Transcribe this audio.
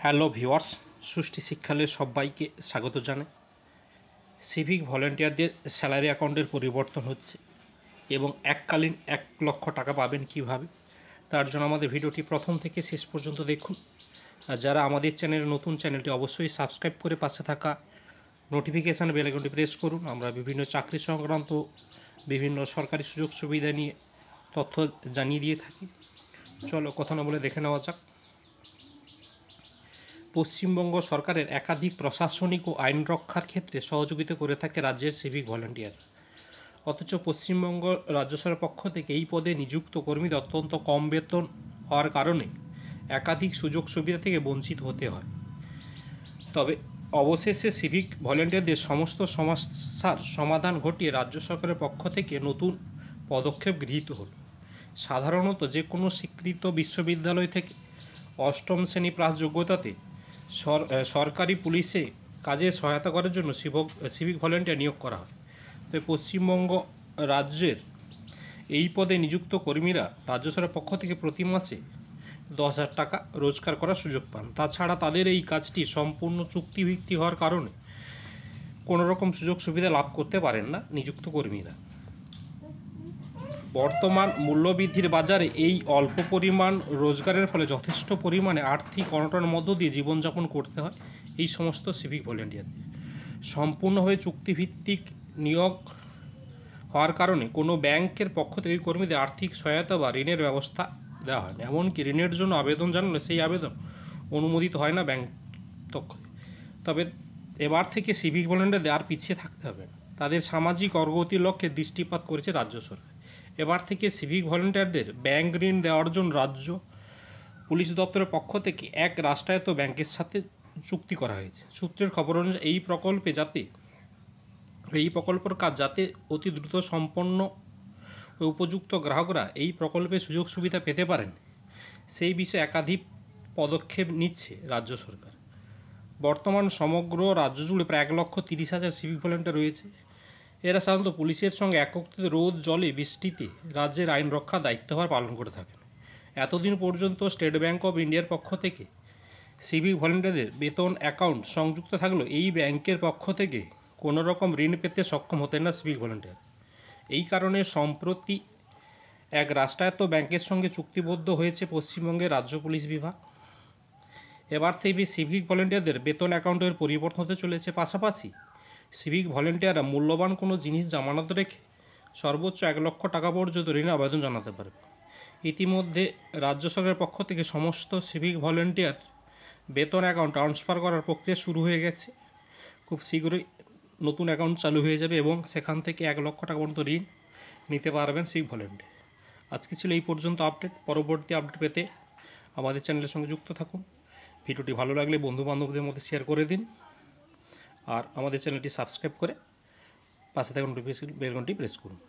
Hello viewers, সুষ্টি শিক্ষালয়ে সবাইকে স্বাগত জানাই। সিভিক ভলেন্টিয়ারদের স্যালারি অ্যাকাউন্টের পরিবর্তন হচ্ছে এবং এককালীন 1,00,000 টাকা পাবেন কিভাবে, তার জন্য আমাদের ভিডিওটি প্রথম থেকে শেষ পর্যন্ত দেখুন। আর যারা আমাদের নতুন চ্যানেলটি অবশ্যই সাবস্ক্রাইব করে পাশে থাকা নোটিফিকেশান বেল আইকনটি প্রেস করুন। আমরা বিভিন্ন চাকরি সংক্রান্ত বিভিন্ন সরকারি সুযোগ সুবিধা নিয়ে তথ্য জানিয়ে দিয়ে থাকি। চলো কথা না বলে দেখে নেওয়া যাক। পশ্চিমবঙ্গ সরকারের একাধিক প্রশাসনিক ও আইন রক্ষার ক্ষেত্রে সহযোগিতা করে থাকে রাজ্যের সিভিক ভলেন্টিয়ার। অথচ পশ্চিমবঙ্গ রাজ্য সরকারের পক্ষ থেকে এই পদে নিযুক্ত কর্মীদের অত্যন্ত কম বেতন হওয়ার কারণে একাধিক সুযোগ সুবিধা থেকে বঞ্চিত হতে হয়। তবে অবশেষে সিভিক ভলেন্টিয়ারদের সমস্ত সমস্যার সমাধান ঘটিয়ে রাজ্য সরকারের পক্ষ থেকে নতুন পদক্ষেপ গৃহীত হল। সাধারণত যে কোনো স্বীকৃত বিশ্ববিদ্যালয় থেকে অষ্টম শ্রেণী পাস যোগ্যতাতে সরকারি পুলিশে কাজে সহায়তা করার জন্য সিভিক ভলেন্টিয়ার নিয়োগ করা হয়। তবে পশ্চিমবঙ্গ রাজ্যের এই পদে নিযুক্ত কর্মীরা রাজ্য সরকারের পক্ষ থেকে প্রতি মাসে 10,000 টাকা রোজগার করার সুযোগ পান। তাছাড়া তাদের এই কাজটি সম্পূর্ণ চুক্তিভিত্তিক হওয়ার কারণে কোনো রকম সুযোগ সুবিধা লাভ করতে পারেন না নিযুক্ত কর্মীরা। বর্তমান মূল্যবৃদ্ধির বাজারে এই অল্প পরিমাণ রোজগারের ফলে যথেষ্ট পরিমাণে আর্থিক অনটনের মধ্য দিয়ে জীবনযাপন করতে হয় এই সমস্ত সিভিক ভলেন্টিয়ারদের। সম্পূর্ণভাবে চুক্তিভিত্তিক নিয়োগ হওয়ার কারণে কোনো ব্যাংকের পক্ষ থেকে কর্মীদের আর্থিক সহায়তা বা ঋণের ব্যবস্থা দেওয়া হয় না। এমনকি ঋণের জন্য আবেদন জানালে সেই আবেদন অনুমোদিত হয় না ব্যাংক পক্ষ। তবে এবার থেকে সিভিক ভলেন্টিয়ারদের আর পিছিয়ে থাকতে হবে না। তাদের সামাজিক অগ্রগতির লক্ষ্যে দৃষ্টিপাত করেছে রাজ্য সরকার। এবার থেকে সিভিক ভলেন্টিয়ারদের ব্যাংক ঋণ দেওয়ার জন্য রাজ্য পুলিশ দপ্তরের পক্ষ থেকে এক রাষ্ট্রায়ত্ত ব্যাংকের সাথে চুক্তি করা হয়েছে। সূত্রের খবর অনুযায়ী এই প্রকল্পের কাজ যাতে অতি দ্রুত সম্পন্ন ও উপযুক্ত গ্রাহকরা এই প্রকল্পের সুযোগ সুবিধা পেতে পারেন সেই বিষয়ে একাধিক পদক্ষেপ নিচ্ছে রাজ্য সরকার। বর্তমান সমগ্র রাজ্য জুড়ে প্রায় 1,30,000 সিভিক ভলেন্টিয়ার রয়েছে। এরা সাধারণত পুলিশের সঙ্গে একত্রিত রোদ জলে বৃষ্টিতে রাজ্যের আইন রক্ষার দায়িত্বভার পালন করে থাকেন। এতদিন পর্যন্ত স্টেট ব্যাংক অফ ইন্ডিয়ার পক্ষ থেকে সিভিক ভলেন্টিয়ারদের বেতন অ্যাকাউন্ট সংযুক্ত থাকলেও এই ব্যাংকের পক্ষ থেকে কোনো রকম ঋণ পেতে সক্ষম হতেন না সিভিক ভলেন্টিয়ার। এই কারণে সম্প্রতি এক রাষ্ট্রায়ত্ত ব্যাংকের সঙ্গে চুক্তিবদ্ধ হয়েছে পশ্চিমবঙ্গের রাজ্য পুলিশ বিভাগ। এবার থেকে সিভিক ভলেন্টিয়ারদের বেতন অ্যাকাউন্টের পরিবর্তন হতে চলেছে। পাশাপাশি সিভিক ভলেন্টিয়াররা মূল্যবান কোনো জিনিস জামানত রেখে সর্বোচ্চ 1,00,000 টাকা পর্যন্ত ঋণের আবেদন জানাতে পারবে। ইতিমধ্যে রাজ্য সরকারের পক্ষ থেকে সমস্ত সিভিক ভলেন্টিয়ার বেতন অ্যাকাউন্ট ট্রান্সফার করার প্রক্রিয়া শুরু হয়ে গেছে। খুব শীঘ্রই নতুন অ্যাকাউন্ট চালু হয়ে যাবে এবং সেখান থেকে 1,00,000 টাকা পর্যন্ত ঋণ নিতে পারবেন সিভিক ভলেন্টিয়ার। আজকে ছিল এই পর্যন্ত আপডেট। পরবর্তী আপডেট পেতে আমাদের চ্যানেলের সঙ্গে যুক্ত থাকুন। ভিডিওটি ভালো লাগলে বন্ধুবান্ধবদের মধ্যে শেয়ার করে দিন আর আমাদের চ্যানেলটি সাবস্ক্রাইব করে পাশে থাকা নোটিফিকেশন বেল আইকনটি প্রেস করুন।